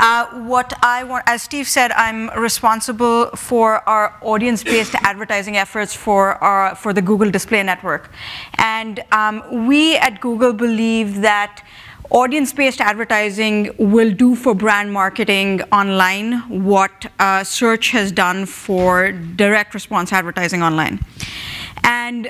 What I want, as Steve said, I'm responsible for our audience-based advertising efforts for the Google Display Network. And we at Google believe that audience-based advertising will do for brand marketing online what search has done for direct response advertising online. And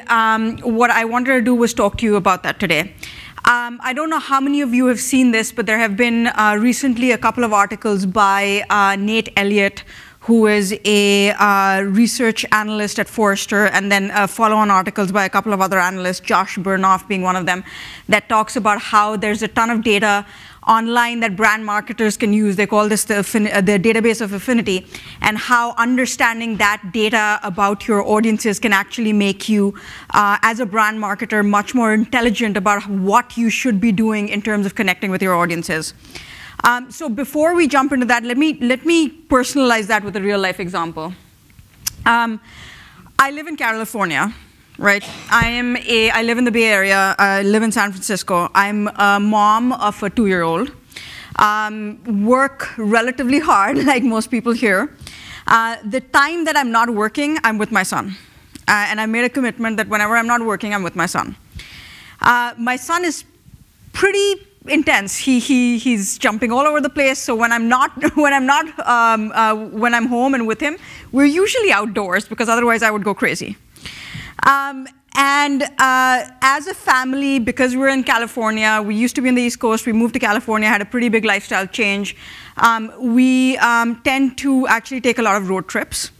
what I wanted to do was talk to you about that today. I don't know how many of you have seen this, but there have been recently a couple of articles by Nate Elliott, who is a research analyst at Forrester, and then follow-on articles by a couple of other analysts, Josh Bernoff being one of them, that talks about how there's a ton of data online that brand marketers can use. They call this the database of Affinity, and how understanding that data about your audiences can actually make you, as a brand marketer, much more intelligent about what you should be doing in terms of connecting with your audiences. So before we jump into that, let me personalize that with a real-life example. I live in California. Right, I live in the Bay Area. I live in San Francisco. I'm a mom of a 2-year-old. Work relatively hard, like most people here. The time that I'm not working, I'm with my son. And I made a commitment that whenever I'm not working, I'm with my son. My son is pretty intense. He's jumping all over the place. So when I'm home and with him, we're usually outdoors because otherwise I would go crazy. As a family, because we're in California, we used to be in the East Coast, we moved to California, had a pretty big lifestyle change. We tend to actually take a lot of road trips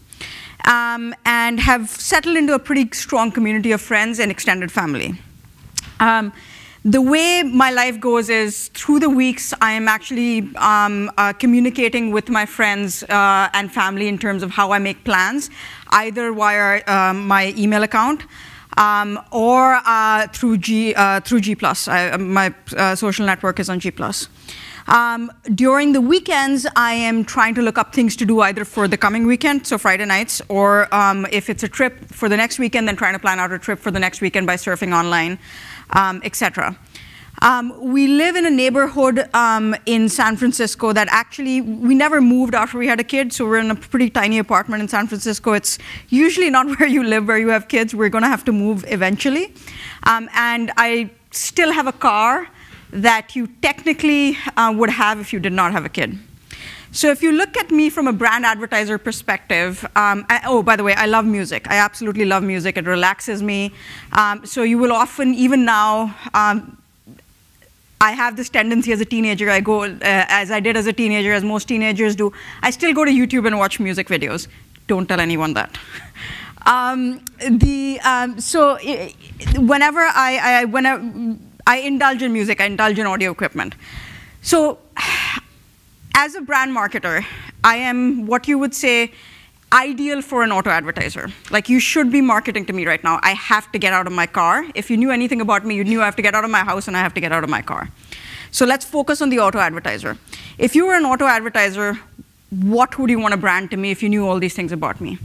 and have settled into a pretty strong community of friends and extended family. The way my life goes is through the weeks, I am actually communicating with my friends and family in terms of how I make plans, either via my email account or through G+. My social network is on G+. During the weekends, I am trying to look up things to do either for the coming weekend, so Friday nights, or if it's a trip for the next weekend, then trying to plan out a trip for the next weekend by surfing online, etc. We live in a neighborhood in San Francisco that actually, we never moved after we had a kid, so we're in a pretty tiny apartment in San Francisco. It's usually not where you live, where you have kids. We're going to have to move eventually. And I still have a car that you technically would have if you did not have a kid. So if you look at me from a brand advertiser perspective, oh, by the way, I love music. I absolutely love music. It relaxes me. So you will often, even now, I have this tendency as a teenager, I go, as I did as a teenager, as most teenagers do, I still go to YouTube and watch music videos. Don't tell anyone that. Whenever I indulge in music, I indulge in audio equipment. So as a brand marketer, I am what you would say ideal for an auto advertiser. Like, you should be marketing to me right now. I have to get out of my car. If you knew anything about me, you knew I have to get out of my house and I have to get out of my car. So let's focus on the auto advertiser. If you were an auto advertiser, what would you want to brand to me if you knew all these things about me?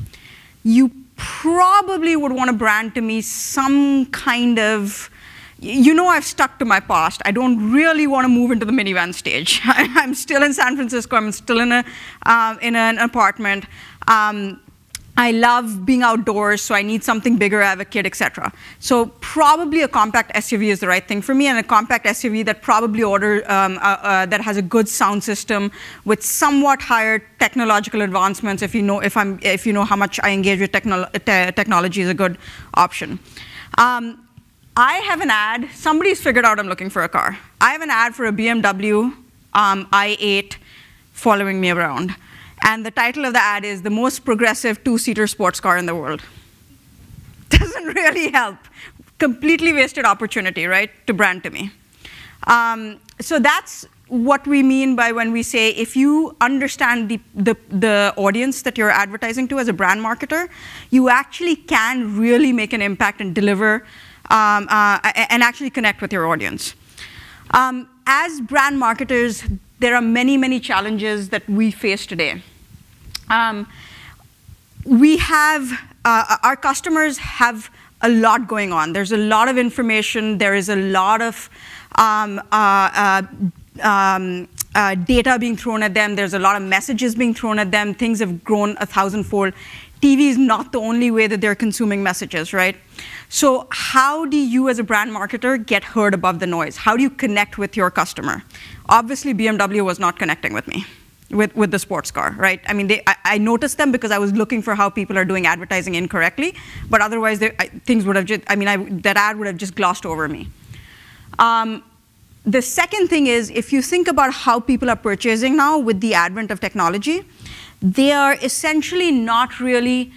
You probably would want to brand to me some kind of, you know, I've stuck to my past. I don't really want to move into the minivan stage. I'm still in San Francisco. I'm still in an apartment. I love being outdoors, so I need something bigger. I have a kid, etc. So probably a compact SUV is the right thing for me, and a compact SUV that probably that has a good sound system with somewhat higher technological advancements. If you know how much I engage with technology, is a good option. I have an ad. Somebody's figured out I'm looking for a car. I have an ad for a BMW i8 following me around. And the title of the ad is "The Most Progressive Two-Seater Sports Car in the World." Doesn't really help. Completely wasted opportunity, right, to brand to me. So that's what we mean by when we say, if you understand the audience that you're advertising to as a brand marketer, you actually can really make an impact and deliver and actually connect with your audience. As brand marketers, there are many, many challenges that we face today. Our customers have a lot going on. There's a lot of information. There is a lot of data being thrown at them. There's a lot of messages being thrown at them. Things have grown 1,000-fold. TV is not the only way that they're consuming messages, right? So how do you as a brand marketer get heard above the noise? How do you connect with your customer? Obviously, BMW was not connecting with me, with the sports car, right? I mean, I noticed them because I was looking for how people are doing advertising incorrectly, but otherwise, things would have just, I mean, that ad would have just glossed over me. The second thing is, if you think about how people are purchasing now with the advent of technology, they are essentially not really,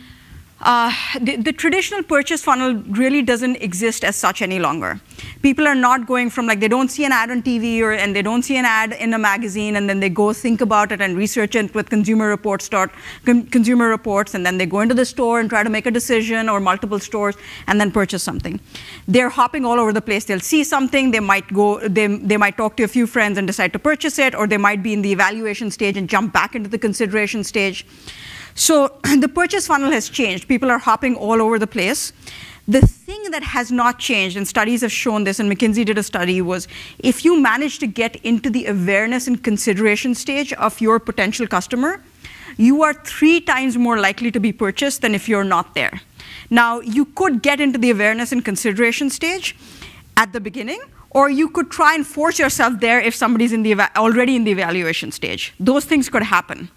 the traditional purchase funnel really doesn't exist as such any longer. People are not going from, like, they don't see an ad on TV and they don't see an ad in a magazine, and then they go think about it and research it with consumer reports, and then they go into the store and try to make a decision, or multiple stores, and then purchase something. They're hopping all over the place. They'll see something, they might go, they might talk to a few friends and decide to purchase it, or they might be in the evaluation stage and jump back into the consideration stage. So the purchase funnel has changed. People are hopping all over the place. The thing that has not changed, and studies have shown this, and McKinsey did a study, was if you manage to get into the awareness and consideration stage of your potential customer, you are 3 times more likely to be purchased than if you're not there. Now, you could get into the awareness and consideration stage at the beginning, or you could try and force yourself there if somebody's already in the evaluation stage. Those things could happen.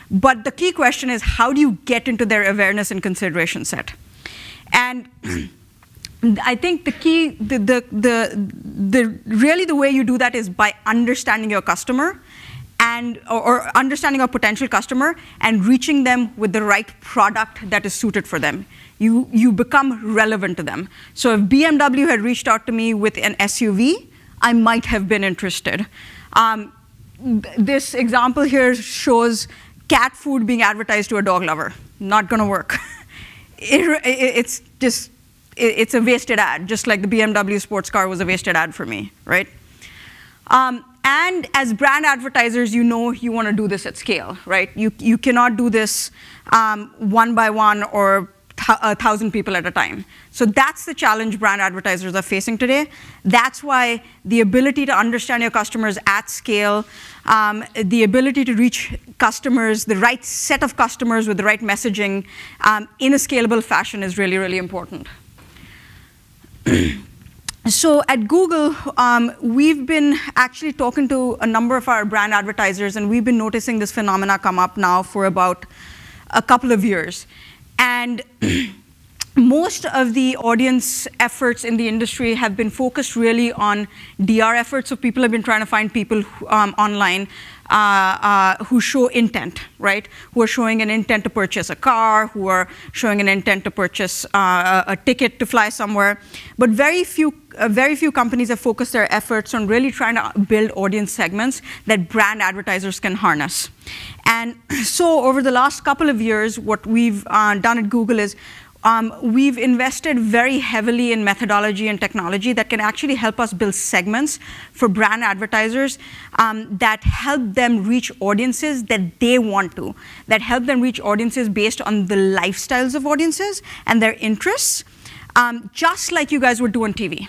But the key question is, how do you get into their awareness and consideration set? And I think the key, really the way you do that is by understanding your customer, or understanding a potential customer and reaching them with the right product that is suited for them. You become relevant to them. So if BMW had reached out to me with an SUV, I might have been interested. This example here shows cat food being advertised to a dog lover. Not going to work. It's a wasted ad, just like the BMW sports car was a wasted ad for me, right? And as brand advertisers, you know you want to do this at scale, right? You cannot do this one by one or 1,000 people at a time. So that's the challenge brand advertisers are facing today. That's why the ability to understand your customers at scale, the ability to reach customers, the right set of customers with the right messaging in a scalable fashion is really, really important. So at Google, we've been actually talking to a number of our brand advertisers, and we've been noticing this phenomena come up now for about a couple of years. And most of the audience efforts in the industry have been focused really on DR efforts. So people have been trying to find people online who show intent, right? Who are showing an intent to purchase a car, who are showing an intent to purchase a ticket to fly somewhere. But very few companies have focused their efforts on really trying to build audience segments that brand advertisers can harness. And so over the last couple of years, what we've done at Google is we've invested very heavily in methodology and technology that can actually help us build segments for brand advertisers that help them reach audiences that they want to, that help them reach audiences based on the lifestyles of audiences and their interests, just like you guys would do on TV.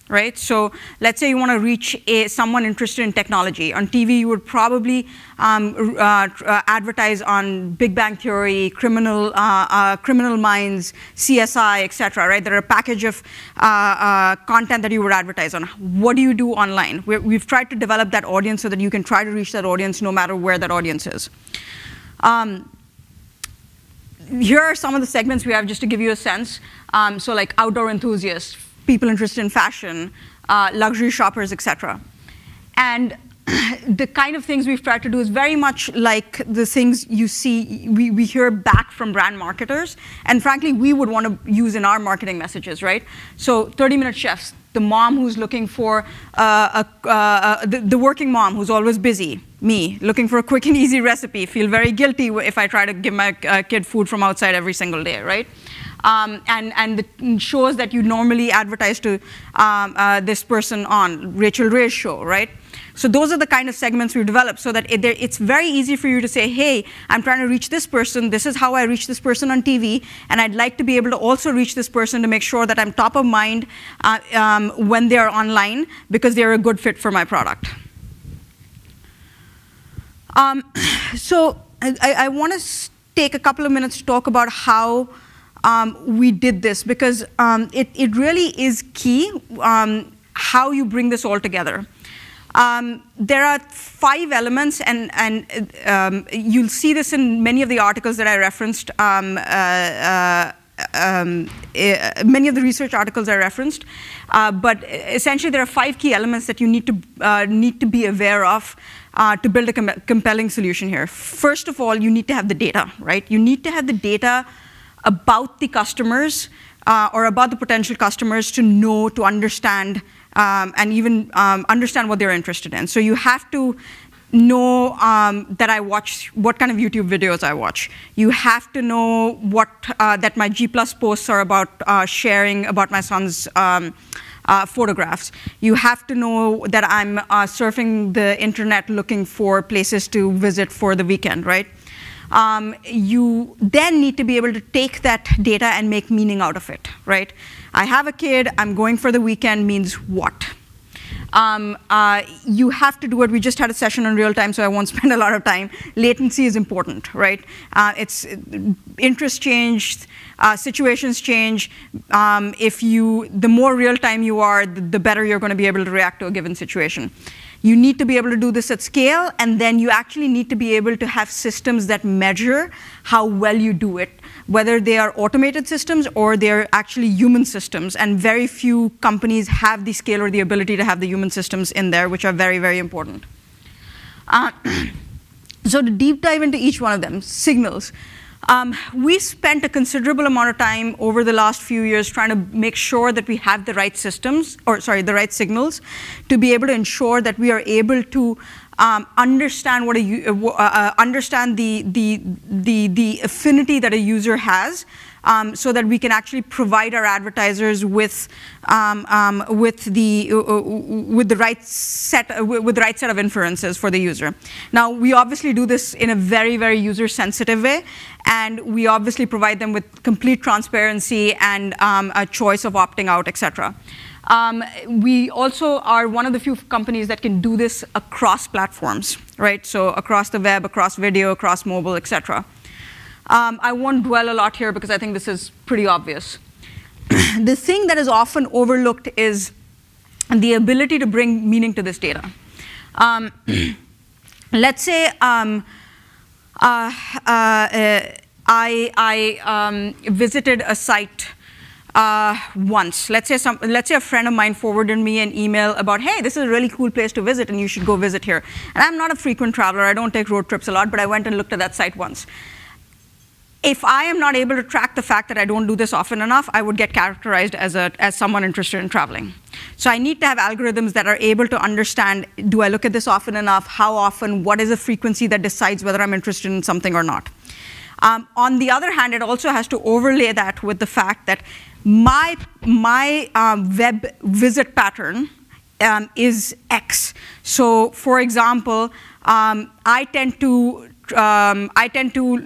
Right? So let's say you want to reach someone interested in technology. On TV, you would probably advertise on Big Bang Theory, Criminal Minds, CSI, et cetera, right? There are a package of content that you would advertise on. What do you do online? We've tried to develop that audience so that you can try to reach that audience no matter where that audience is. Here are some of the segments we have just to give you a sense. So like outdoor enthusiasts, people interested in fashion, luxury shoppers, et cetera. And the kind of things we've tried to do is very much like the things you see, we hear back from brand marketers, and frankly, we would want to use in our marketing messages, right? So 30-minute chefs, the mom who's looking for, the working mom who's always busy, me, looking for a quick and easy recipe, feel very guilty if I try to give my kid food from outside every single day, right? And the shows that you normally advertise to this person on, Rachel Ray's show, right? So those are the kind of segments we've developed so that it's very easy for you to say, hey, I'm trying to reach this person. This is how I reach this person on TV. And I'd like to be able to also reach this person to make sure that I'm top of mind when they're online because they're a good fit for my product. So I want to take a couple of minutes to talk about how we did this, because it really is key how you bring this all together. There are 5 elements, and you'll see this in many of the articles that I referenced, many of the research articles I referenced. But essentially, there are 5 key elements that you need to be aware of to build a compelling solution here. First of all, you need to have the data, right? You need to have the data about the customers or about the potential customers to know, to understand, and even understand what they're interested in. So you have to know that I watch, what kind of YouTube videos I watch. You have to know what that my G+ posts are about sharing about my son's photographs. You have to know that I'm surfing the internet looking for places to visit for the weekend, right? You then need to be able to take that data and make meaning out of it, right? I have a kid, I'm going for the weekend means what? You have to do it. We just had a session on real time, so I won't spend a lot of time. Latency is important, right? Interests change, situations change. The more real time you are, the better you're going to be able to react to a given situation. You need to be able to do this at scale, and then you actually need to be able to have systems that measure how well you do it, whether they are automated systems or they're actually human systems. And very few companies have the scale or the ability to have the human systems in there, which are very, very important. So to deep dive into each one of them, signals. We spent a considerable amount of time over the last few years trying to make sure that we have the right systems, or sorry, the right signals, to be able to ensure that we are able to understand what understand the affinity that a user has, so that we can actually provide our advertisers with the right set of inferences for the user. Now, we obviously do this in a very, very user-sensitive way, and we obviously provide them with complete transparency and a choice of opting out, etc. We also are one of the few companies that can do this across platforms, right? So across the web, across video, across mobile, etc. I won't dwell a lot here because I think this is pretty obvious. The thing that is often overlooked is the ability to bring meaning to this data. Let's say I visited a site once. Let's say a friend of mine forwarded me an email about, hey, this is a really cool place to visit and you should go visit here. And I'm not a frequent traveler, I don't take road trips a lot, but I went and looked at that site once. If I am not able to track the fact that I don't do this often enough, I would get characterized as someone interested in traveling. So I need to have algorithms that are able to understand, do I look at this often enough, how often, what is the frequency that decides whether I'm interested in something or not. On the other hand, it also has to overlay that with the fact that my web visit pattern is X. So for example, I tend to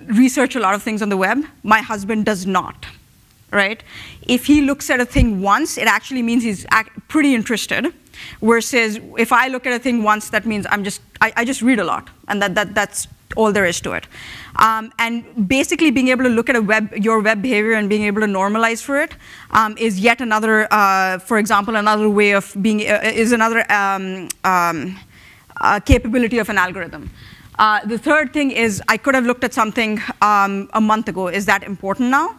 research a lot of things on the web. My husband does not, right? If he looks at a thing once, it actually means he's pretty interested. Versus if I look at a thing once, that means I just read a lot, and that's all there is to it. And basically being able to look at your web behavior and being able to normalize for it is yet another, for example, another way of being, is another capability of an algorithm. The third thing is I could have looked at something a month ago. Is that important now?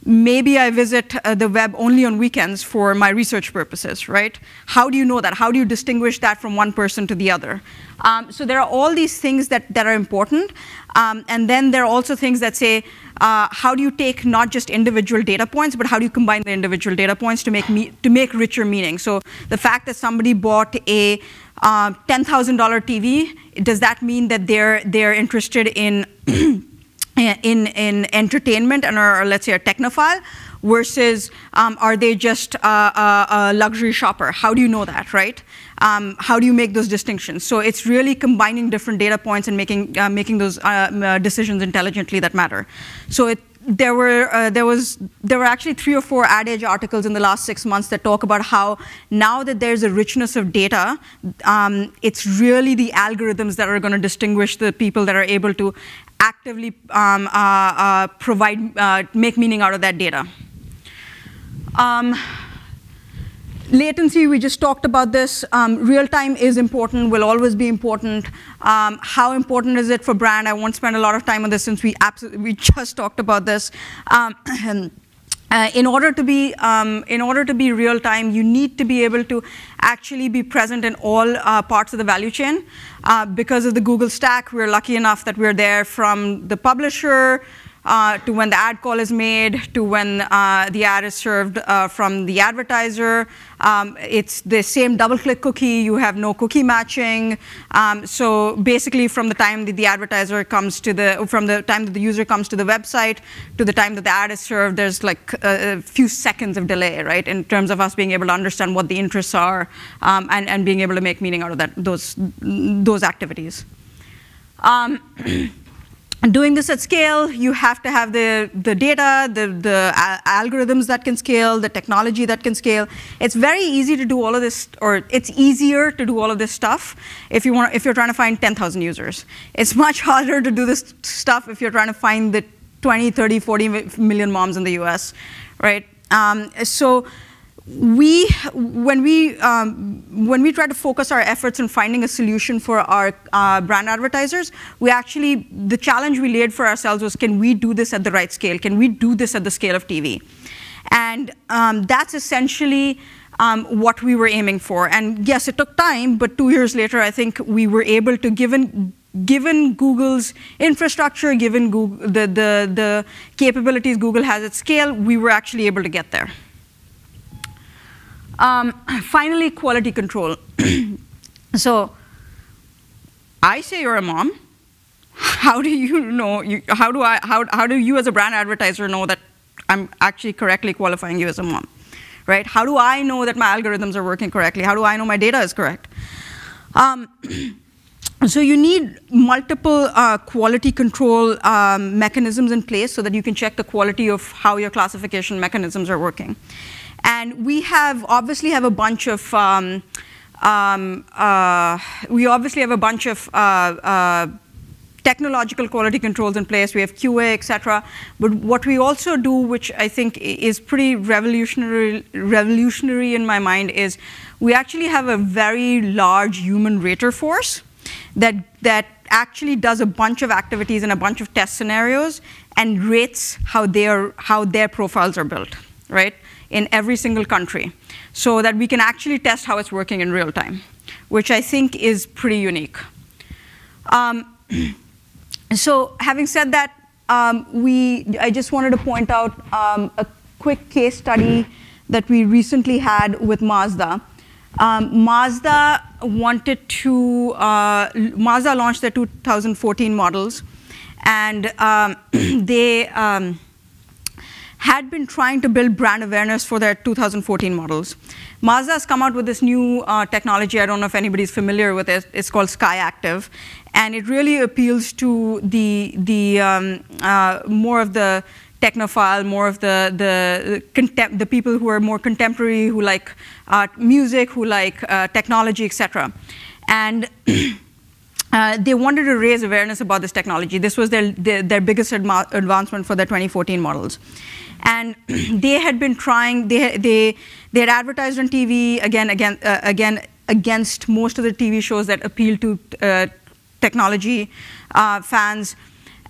Maybe I visit the web only on weekends for my research purposes, right? How do you know that? How do you distinguish that from one person to the other? So there are all these things that are important. And then there are also things that say, how do you take not just individual data points, but how do you combine the individual data points to make richer meaning? So the fact that somebody bought a $10,000 TV, does that mean that they're interested in in entertainment and are, let's say, a technophile, versus are they just a luxury shopper? How do you know that, right? How do you make those distinctions? So it's really combining different data points and making those decisions intelligently that matter. So there were actually 3 or 4 Ad Age articles in the last 6 months that talk about how now that there's a richness of data, it's really the algorithms that are going to distinguish the people that are able to actively make meaning out of that data. Latency, we just talked about this. Real time is important, will always be important. How important is it for brand? I won't spend a lot of time on this since we just talked about this. In order to be real time, you need to be able to actually be present in all parts of the value chain. Because of the Google stack, we're lucky enough that we're there from the publisher to when the ad call is made, to when the ad is served from the advertiser. It's the same double-click cookie. You have no cookie matching. So basically, from the time that the advertiser comes to from the time that the user comes to the website to the time that the ad is served, there's like a few seconds of delay, right, in terms of us being able to understand what the interests are and being able to make meaning out of those activities. Doing this at scale, you have to have the data, the algorithms that can scale, the technology that can scale. It's very easy to do all of this, or it's easier to do all of this stuff if you're trying to find 10,000 users. It's much harder to do this stuff if you're trying to find the 20, 30, 40 million moms in the US, right? So when we try to focus our efforts on finding a solution for our brand advertisers, the challenge we laid for ourselves was, can we do this at the right scale? Can we do this at the scale of TV? And that's essentially what we were aiming for. And yes, it took time, but 2 years later, I think we were able to, given Google's infrastructure, given Google, the capabilities Google has at scale, we were actually able to get there. Finally, quality control. So I say you're a mom. How do you know? How do you as a brand advertiser know that I'm actually correctly qualifying you as a mom, right? How do I know that my algorithms are working correctly? How do I know my data is correct? So you need multiple quality control mechanisms in place so that you can check the quality of how your classification mechanisms are working. And we obviously have a bunch of technological quality controls in place. We have QA, et cetera. But what we also do, which I think is pretty revolutionary in my mind, is we actually have a very large human rater force that actually does a bunch of activities and a bunch of test scenarios and rates how their profiles are built, right, in every single country, so that we can actually test how it's working in real time, which I think is pretty unique. So having said that, I just wanted to point out a quick case study that we recently had with Mazda. Mazda launched their 2014 models, and they had been trying to build brand awareness for their 2014 models. Mazda has come out with this new technology. I don't know if anybody's familiar with it. It's called Sky Active, and it really appeals to the more of the technophile, more of the people who are more contemporary, who like music, who like technology, etc. And they wanted to raise awareness about this technology. This was their biggest advancement for their 2014 models. And they had been trying, they had advertised on TV, again against most of the TV shows that appeal to technology fans.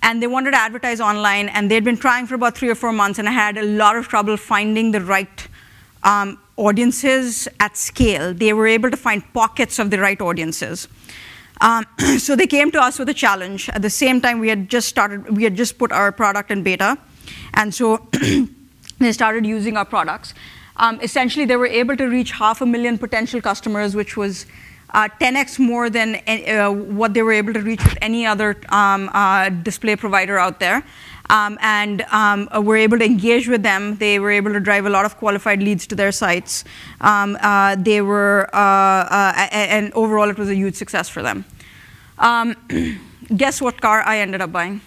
And they wanted to advertise online, and they'd been trying for about 3 or 4 months, and I had a lot of trouble finding the right audiences at scale. They were able to find pockets of the right audiences. So they came to us with a challenge. At the same time, we had just put our product in beta, and so they started using our products. Essentially, they were able to reach 500,000 potential customers, which was 10x more than what they were able to reach with any other display provider out there. And were able to engage with them. They were able to drive a lot of qualified leads to their sites. And overall, it was a huge success for them. Guess what car I ended up buying?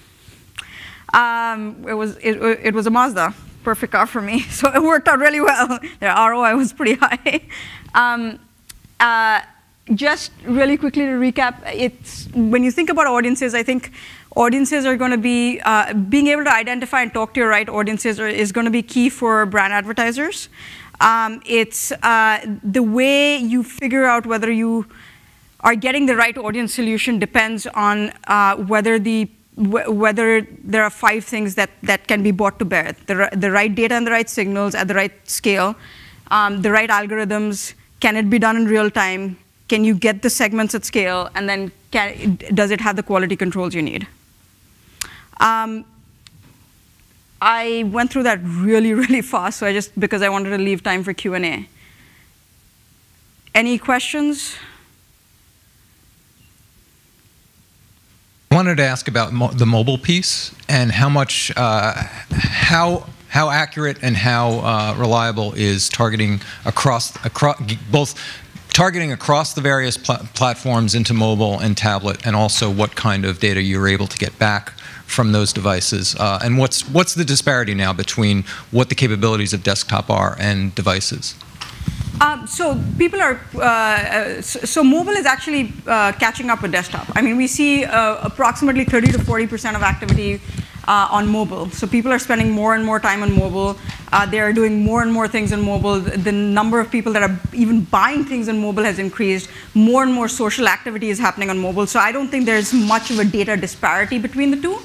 It was a Mazda, perfect car for me. So it worked out really well. Their ROI was pretty high. Just really quickly to recap, when you think about audiences, I think audiences are going to be, being able to identify and talk to your right audiences is going to be key for brand advertisers. It's the way you figure out whether you are getting the right audience solution depends on whether there are 5 things that can be brought to bear. The right data and the right signals at the right scale, the right algorithms, can it be done in real time, can you get the segments at scale, and then does it have the quality controls you need? I went through that really, really fast, so because I wanted to leave time for Q&A. Any questions? I wanted to ask about the mobile piece and how much, how accurate and how reliable is targeting both targeting across the various platforms into mobile and tablet, and also what kind of data you're able to get back from those devices, and what's the disparity now between what the capabilities of desktop are and devices? So people are, so mobile is actually catching up with desktop. I mean, we see approximately 30 to 40% of activity on mobile. So people are spending more and more time on mobile. They are doing more and more things on mobile. The number of people that are even buying things on mobile has increased. More and more social activity is happening on mobile. So I don't think there's much of a data disparity between the two.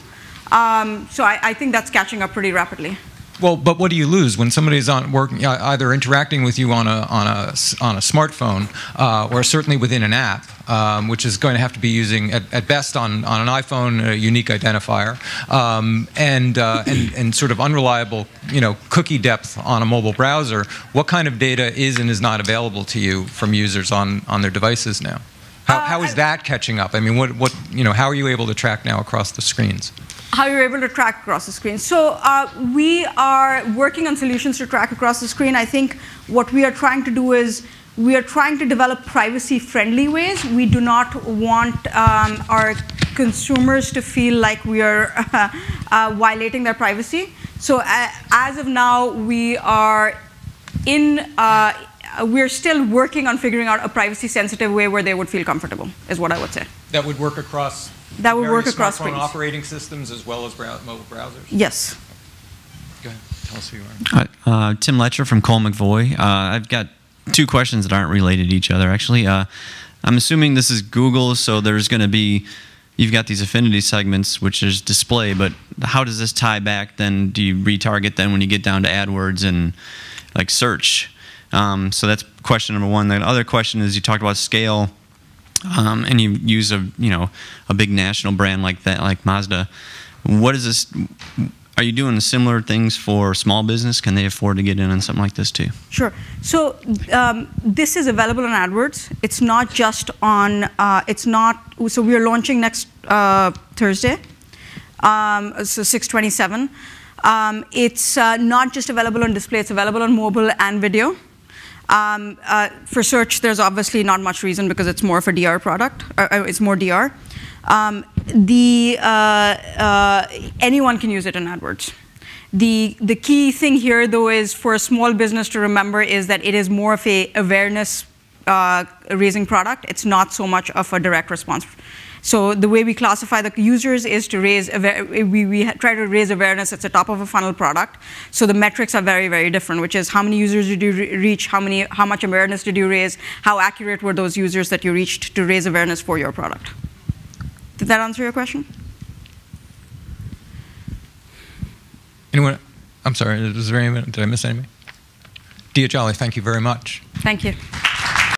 So I think that's catching up pretty rapidly. Well, but what do you lose when somebody's either interacting with you on a smartphone, or certainly within an app, which is going to have to be using at best on an iPhone a unique identifier, and sort of unreliable, cookie depth on a mobile browser. What kind of data is and is not available to you from users on their devices now? How is that catching up? I mean, how are you able to track now across the screens? How you're able to track across the screen. So we are working on solutions to track across the screen. I think what we are trying to do is we are trying to develop privacy-friendly ways. We do not want our consumers to feel like we are violating their privacy. So as of now, we're still working on figuring out a privacy-sensitive way where they would feel comfortable, is what I would say. That would work across that would work across smartphone screens. operating systems as well as mobile browsers? Yes. Go ahead. Tell us who you are. Tim Letcher from Cole McVoy. I've got 2 questions that aren't related to each other, actually. I'm assuming this is Google, so there's going to be, you've got these affinity segments, which is display, but how does this tie back then? Do you retarget then when you get down to AdWords and like search? So that's question number 1. The other question is, you talked about scale. And you use a big national brand like that, like Mazda. What is this? Are you doing similar things for small business? Can they afford to get in on something like this too? Sure. So this is available on AdWords. It's not just on. So we are launching next Thursday. So 6/27. It's not just available on display. It's available on mobile and video. For search, there's obviously not much reason because it's more of a DR product. It's more DR. Anyone can use it in AdWords. The key thing here, though, is for a small business to remember is that it is more of a awareness raising product. It's not so much of a direct response. So the way we classify the users is to raise, we try to raise awareness. It's a top of a funnel product. So the metrics are very, very different, which is how many users did you reach, how much awareness did you raise, how accurate were those users that you reached to raise awareness for your product. Did that answer your question? Anyone? I'm sorry, was there anyone, did I miss anything? Diya Jolly, thank you very much. Thank you.